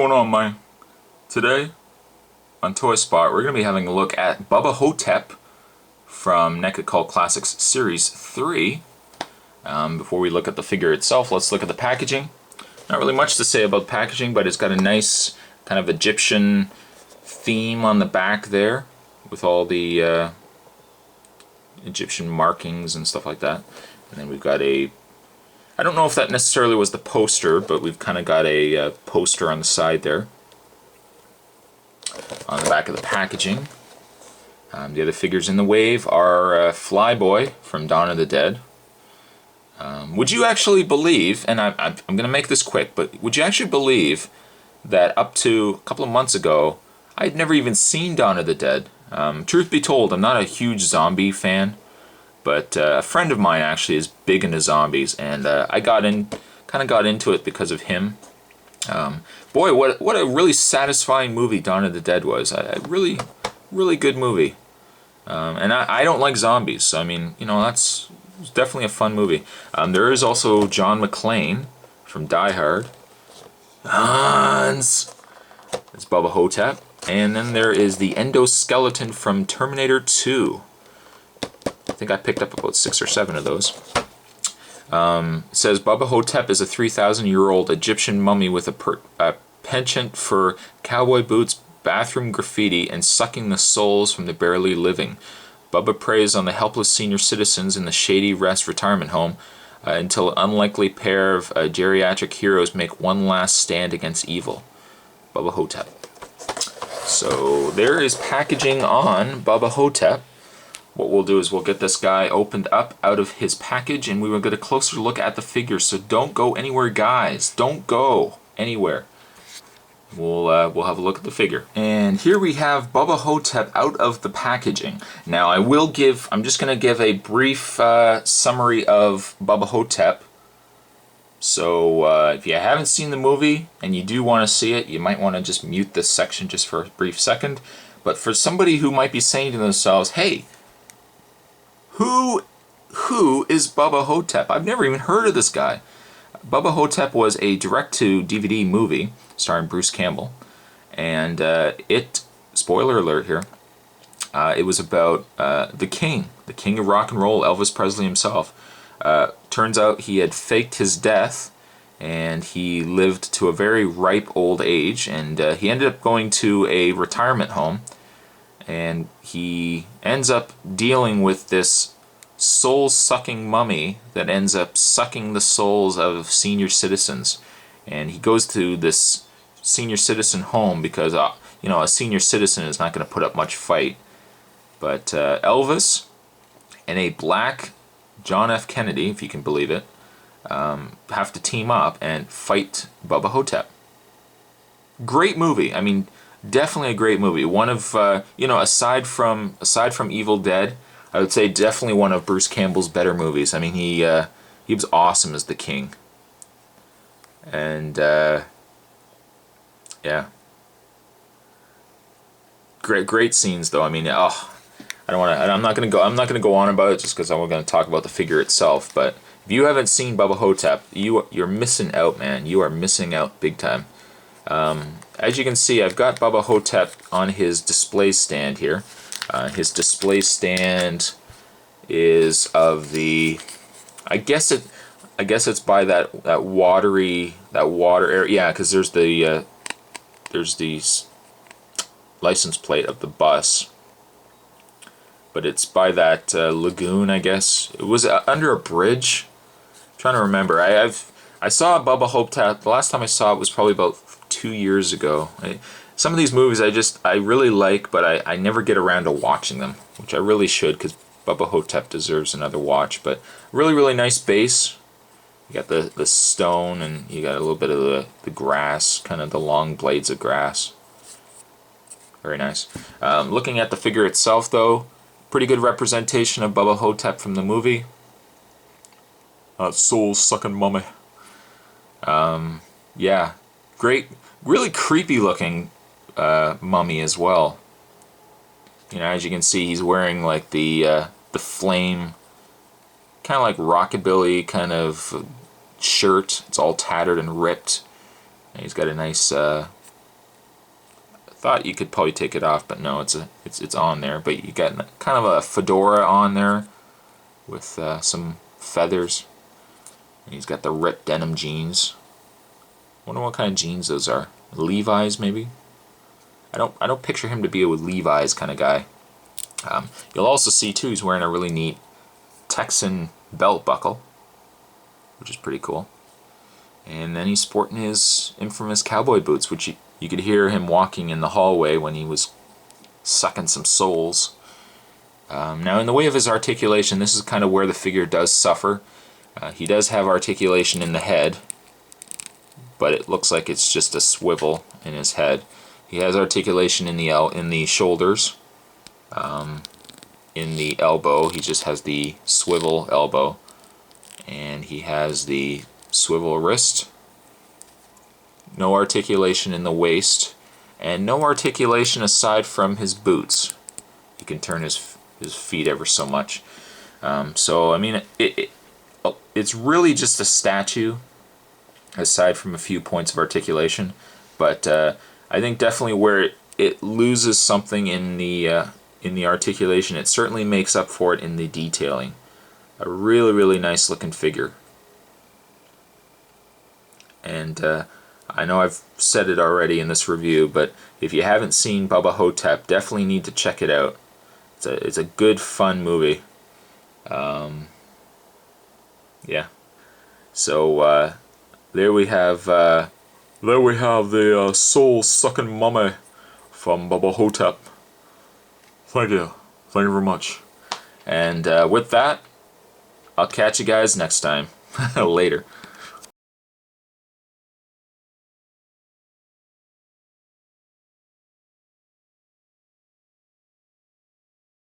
going on, man? Today on Toy Spot, we're going to be having a look at Bubba Ho-Tep from Neca Cult Classics Series 3. Before we look at the figure itself, let's look at the packaging. Not really much to say about the packaging, but it's got a nice kind of Egyptian theme on the back there with all the Egyptian markings and stuff like that. And then we've got I don't know if that necessarily was the poster, but we've kind of got a poster on the side there. On the back of the packaging. The other figures in the wave are Flyboy from Dawn of the Dead. Would you actually believe, and I'm going to make this quick, but would you actually believe that up to a couple of months ago, I'd never even seen Dawn of the Dead? Truth be told, I'm not a huge zombie fan, but a friend of mine actually is big into zombies, and I kind of got into it because of him. Boy, what a really satisfying movie Dawn of the Dead was. A really good movie. And I don't like zombies, so I mean, you know, it's definitely a fun movie. There is also John Mcclane from Diehard. Hans! It's Bubba Ho-Tep. And then there is the endoskeleton from Terminator 2. I think I picked up about 6 or 7 of those. It says Bubba Ho-Tep is a 3,000-year-old Egyptian mummy with a penchant for cowboy boots, bathroom graffiti, and sucking the souls from the barely living. Bubba preys on the helpless senior citizens in the Shady Rest retirement home until an unlikely pair of geriatric heroes make one last stand against evil. Bubba Ho-Tep. So there is packaging on Bubba Ho-Tep. What we'll do is we'll get this guy opened up out of his package and we will get a closer look at the figure. So don't go anywhere, guys. Don't go anywhere. We'll have a look at the figure. And here we have Bubba Ho-Tep out of the packaging. Now I'm just going to give a brief summary of Bubba Ho-Tep. So if you haven't seen the movie and you do want to see it, you might want to just mute this section just for a brief second. But for somebody who might be saying to themselves, hey, who is Bubba Ho-Tep? I've never even heard of this guy. Bubba Ho-Tep was a direct-to-DVD movie starring Bruce Campbell, and spoiler alert here, it was about the king of rock and roll, Elvis Presley himself. Turns out he had faked his death, and he lived to a very ripe old age, and he ended up going to a retirement home, and he ends up dealing with this soul-sucking mummy that ends up sucking the souls of senior citizens. And he goes to this senior citizen home because, you know, a senior citizen is not going to put up much fight. But Elvis and a black John F. Kennedy, if you can believe it, have to team up and fight Bubba Ho-Tep. Great movie. I mean, definitely a great movie. One of, you know, aside from Evil Dead, I would say definitely one of Bruce Campbell's better movies. I mean, he was awesome as the king. And yeah, great scenes though. I mean, I'm not gonna go on about it just because I'm going to talk about the figure itself. But if you haven't seen Bubba Ho-Tep, you're missing out, man. You are missing out big time. As you can see, I've got Bubba Ho-Tep on his display stand here. His display stand is of the, I guess it's by that water area. Yeah, because there's the license plate of the bus, but it's by that lagoon. I guess it was under a bridge. I'm trying to remember. I saw Bubba Ho-Tep. The last time I saw it was probably about 2 years ago. Some of these movies I really like, but I never get around to watching them, which I really should, because Bubba Ho-Tep deserves another watch. But really nice base. You got the stone, and you got a little bit of the grass, kind of the long blades of grass. Very nice. Looking at the figure itself, though, pretty good representation of Bubba Ho-Tep from the movie. Soul-sucking mummy. Yeah, great, really creepy looking mummy as well. You know, as you can see, he's wearing like the flame, kind of like rockabilly kind of shirt. It's all tattered and ripped. And he's got a nice thought you could probably take it off, but no, it's on there. But you got kind of a fedora on there with some feathers. And he's got the ripped denim jeans. Wonder what kind of jeans those are. Levi's maybe. I don't picture him to be a Levi's kind of guy. You'll also see too he's wearing a really neat Texan belt buckle, which is pretty cool. And then he's sporting his infamous cowboy boots, which you could hear him walking in the hallway when he was sucking some souls. Now in the way of his articulation, this is kind of where the figure does suffer. He does have articulation in the head, but it looks like it's just a swivel in his head. He has articulation in the shoulders. In the elbow, he just has the swivel elbow, and he has the swivel wrist. No articulation in the waist, and no articulation aside from his boots. He can turn his feet ever so much. So I mean, it's really just a statue, aside from a few points of articulation. But I think definitely where it loses something in the articulation, it certainly makes up for it in the detailing. A really, really nice looking figure. And I know I've said it already in this review, but if you haven't seen Bubba Ho-Tep, definitely need to check it out. It's a good, fun movie. Yeah. So there we have the soul-sucking mummy from Bubba Ho-Tep. Thank you very much. And with that, I'll catch you guys next time. Later.